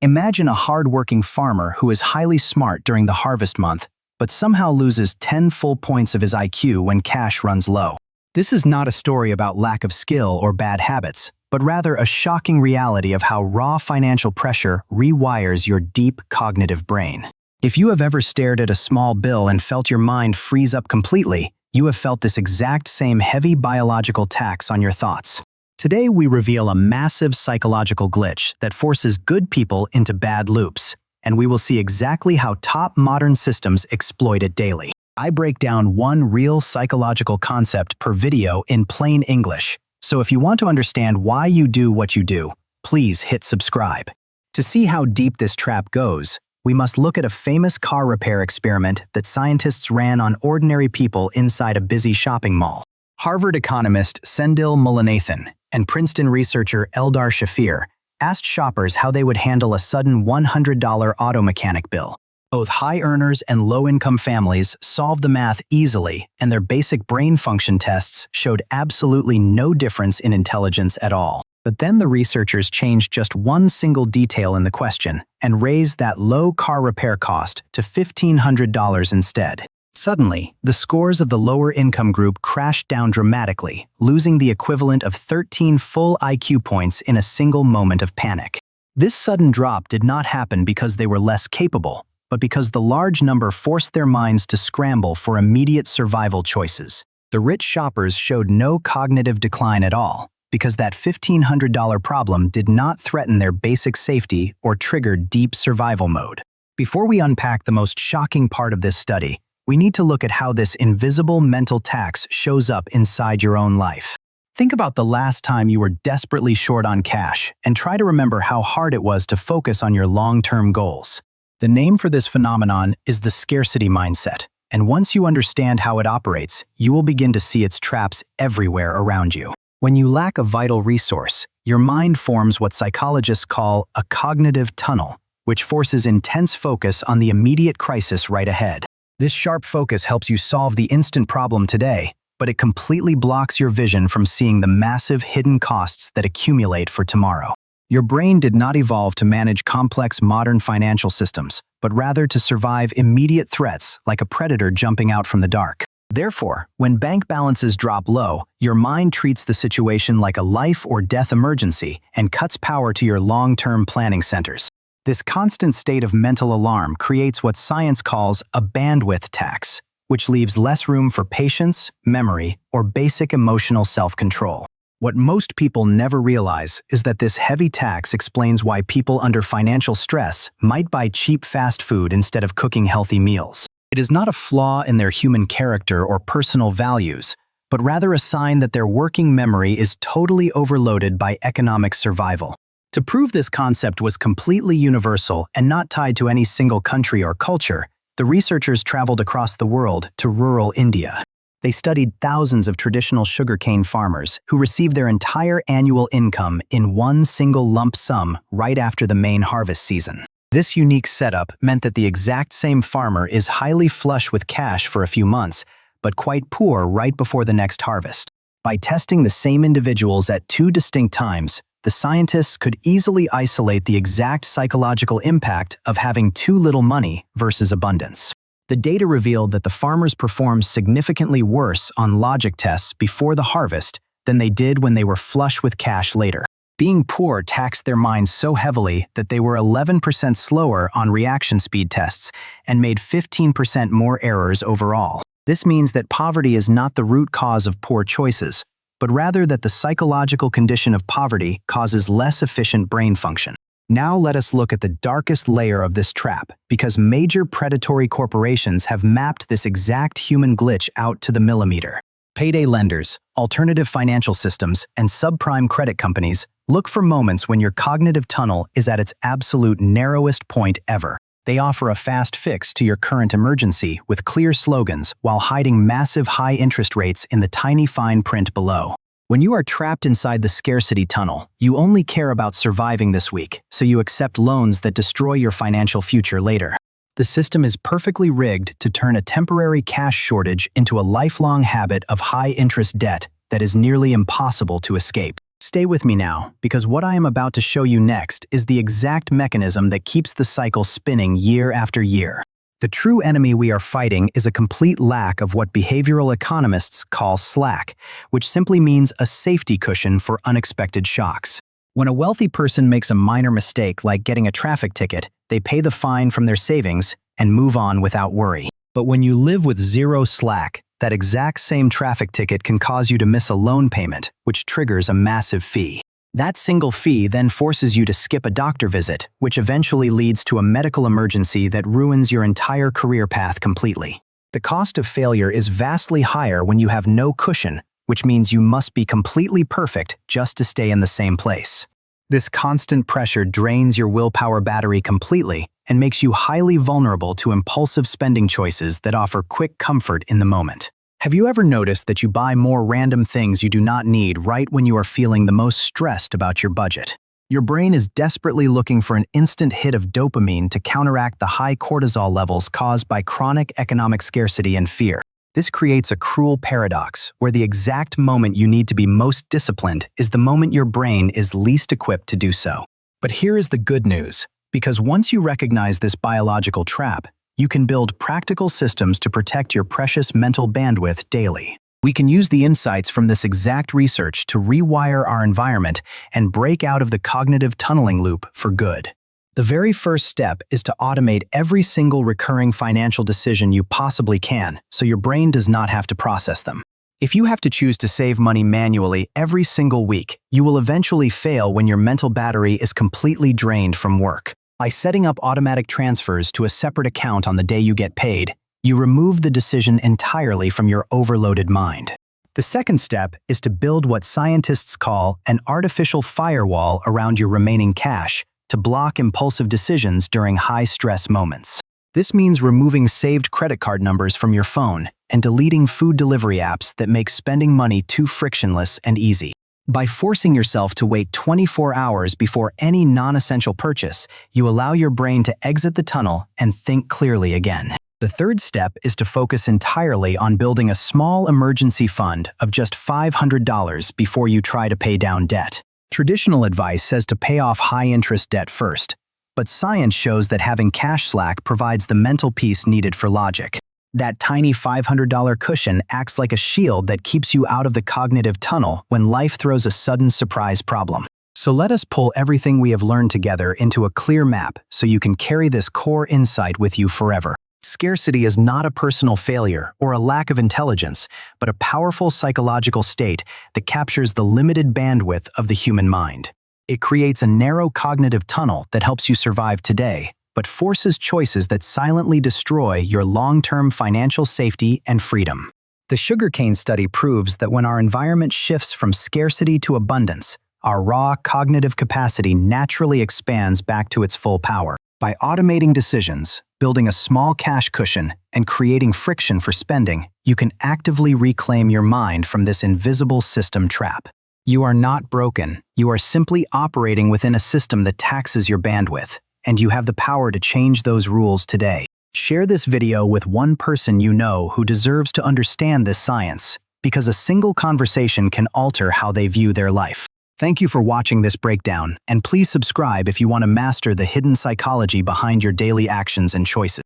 Imagine a hard-working farmer who is highly smart during the harvest month, but somehow loses 10 full points of his IQ when cash runs low. This is not a story about lack of skill or bad habits, but rather a shocking reality of how raw financial pressure rewires your deep cognitive brain. If you have ever stared at a small bill and felt your mind freeze up completely, you have felt this exact same heavy biological tax on your thoughts. Today, we reveal a massive psychological glitch that forces good people into bad loops, and we will see exactly how top modern systems exploit it daily. I break down one real psychological concept per video in plain English, so if you want to understand why you do what you do, please hit subscribe. To see how deep this trap goes, we must look at a famous car repair experiment that scientists ran on ordinary people inside a busy shopping mall. Harvard economist Sendhil Mullainathan and Princeton researcher Eldar Shafir asked shoppers how they would handle a sudden $100 auto mechanic bill. Both high earners and low-income families solved the math easily, and their basic brain function tests showed absolutely no difference in intelligence at all. But then the researchers changed just one single detail in the question and raised that low car repair cost to $1,500 instead. Suddenly, the scores of the lower income group crashed down dramatically, losing the equivalent of 13 full IQ points in a single moment of panic. This sudden drop did not happen because they were less capable, but because the large number forced their minds to scramble for immediate survival choices. The rich shoppers showed no cognitive decline at all, because that $1,500 problem did not threaten their basic safety or trigger deep survival mode. Before we unpack the most shocking part of this study, we need to look at how this invisible mental tax shows up inside your own life. Think about the last time you were desperately short on cash and try to remember how hard it was to focus on your long-term goals. The name for this phenomenon is the scarcity mindset, and once you understand how it operates, you will begin to see its traps everywhere around you. When you lack a vital resource, your mind forms what psychologists call a cognitive tunnel, which forces intense focus on the immediate crisis right ahead. This sharp focus helps you solve the instant problem today, but it completely blocks your vision from seeing the massive hidden costs that accumulate for tomorrow. Your brain did not evolve to manage complex modern financial systems, but rather to survive immediate threats like a predator jumping out from the dark. Therefore, when bank balances drop low, your mind treats the situation like a life or death emergency and cuts power to your long-term planning centers. This constant state of mental alarm creates what science calls a bandwidth tax, which leaves less room for patience, memory, or basic emotional self-control. What most people never realize is that this heavy tax explains why people under financial stress might buy cheap fast food instead of cooking healthy meals. It is not a flaw in their human character or personal values, but rather a sign that their working memory is totally overloaded by economic survival. To prove this concept was completely universal and not tied to any single country or culture, the researchers traveled across the world to rural India. They studied thousands of traditional sugarcane farmers who received their entire annual income in one single lump sum right after the main harvest season. This unique setup meant that the exact same farmer is highly flush with cash for a few months, but quite poor right before the next harvest. By testing the same individuals at two distinct times, the scientists could easily isolate the exact psychological impact of having too little money versus abundance. The data revealed that the farmers performed significantly worse on logic tests before the harvest than they did when they were flush with cash later. Being poor taxed their minds so heavily that they were 11% slower on reaction speed tests and made 15% more errors overall. This means that poverty is not the root cause of poor choices, but rather that the psychological condition of poverty causes less efficient brain function. Now let us look at the darkest layer of this trap, because major predatory corporations have mapped this exact human glitch out to the millimeter. Payday lenders, alternative financial systems, and subprime credit companies look for moments when your cognitive tunnel is at its absolute narrowest point ever. They offer a fast fix to your current emergency with clear slogans while hiding massive high interest rates in the tiny fine print below. When you are trapped inside the scarcity tunnel, you only care about surviving this week, so you accept loans that destroy your financial future later. The system is perfectly rigged to turn a temporary cash shortage into a lifelong habit of high-interest debt that is nearly impossible to escape. Stay with me now, because what I am about to show you next is the exact mechanism that keeps the cycle spinning year after year. The true enemy we are fighting is a complete lack of what behavioral economists call slack, which simply means a safety cushion for unexpected shocks. When a wealthy person makes a minor mistake like getting a traffic ticket, they pay the fine from their savings and move on without worry. But when you live with zero slack, that exact same traffic ticket can cause you to miss a loan payment, which triggers a massive fee. That single fee then forces you to skip a doctor visit, which eventually leads to a medical emergency that ruins your entire career path completely. The cost of failure is vastly higher when you have no cushion, which means you must be completely perfect just to stay in the same place. This constant pressure drains your willpower battery completely and makes you highly vulnerable to impulsive spending choices that offer quick comfort in the moment. Have you ever noticed that you buy more random things you do not need right when you are feeling the most stressed about your budget? Your brain is desperately looking for an instant hit of dopamine to counteract the high cortisol levels caused by chronic economic scarcity and fear. This creates a cruel paradox where the exact moment you need to be most disciplined is the moment your brain is least equipped to do so. But here is the good news, because once you recognize this biological trap, you can build practical systems to protect your precious mental bandwidth daily. We can use the insights from this exact research to rewire our environment and break out of the cognitive tunneling loop for good. The very first step is to automate every single recurring financial decision you possibly can, so your brain does not have to process them. If you have to choose to save money manually every single week, you will eventually fail when your mental battery is completely drained from work. By setting up automatic transfers to a separate account on the day you get paid, you remove the decision entirely from your overloaded mind. The second step is to build what scientists call an artificial firewall around your remaining cash to block impulsive decisions during high-stress moments. This means removing saved credit card numbers from your phone and deleting food delivery apps that make spending money too frictionless and easy. By forcing yourself to wait 24 hours before any non-essential purchase, you allow your brain to exit the tunnel and think clearly again. The third step is to focus entirely on building a small emergency fund of just $500 before you try to pay down debt. Traditional advice says to pay off high-interest debt first, but science shows that having cash slack provides the mental peace needed for logic. That tiny $500 cushion acts like a shield that keeps you out of the cognitive tunnel when life throws a sudden surprise problem. So let us pull everything we have learned together into a clear map so you can carry this core insight with you forever. Scarcity is not a personal failure or a lack of intelligence, but a powerful psychological state that captures the limited bandwidth of the human mind. It creates a narrow cognitive tunnel that helps you survive today, but forces choices that silently destroy your long-term financial safety and freedom. The Sugarcane study proves that when our environment shifts from scarcity to abundance, our raw cognitive capacity naturally expands back to its full power. By automating decisions, building a small cash cushion, and creating friction for spending, you can actively reclaim your mind from this invisible system trap. You are not broken. You are simply operating within a system that taxes your bandwidth, and you have the power to change those rules today. Share this video with one person you know who deserves to understand this science, because a single conversation can alter how they view their life. Thank you for watching this breakdown, and please subscribe if you want to master the hidden psychology behind your daily actions and choices.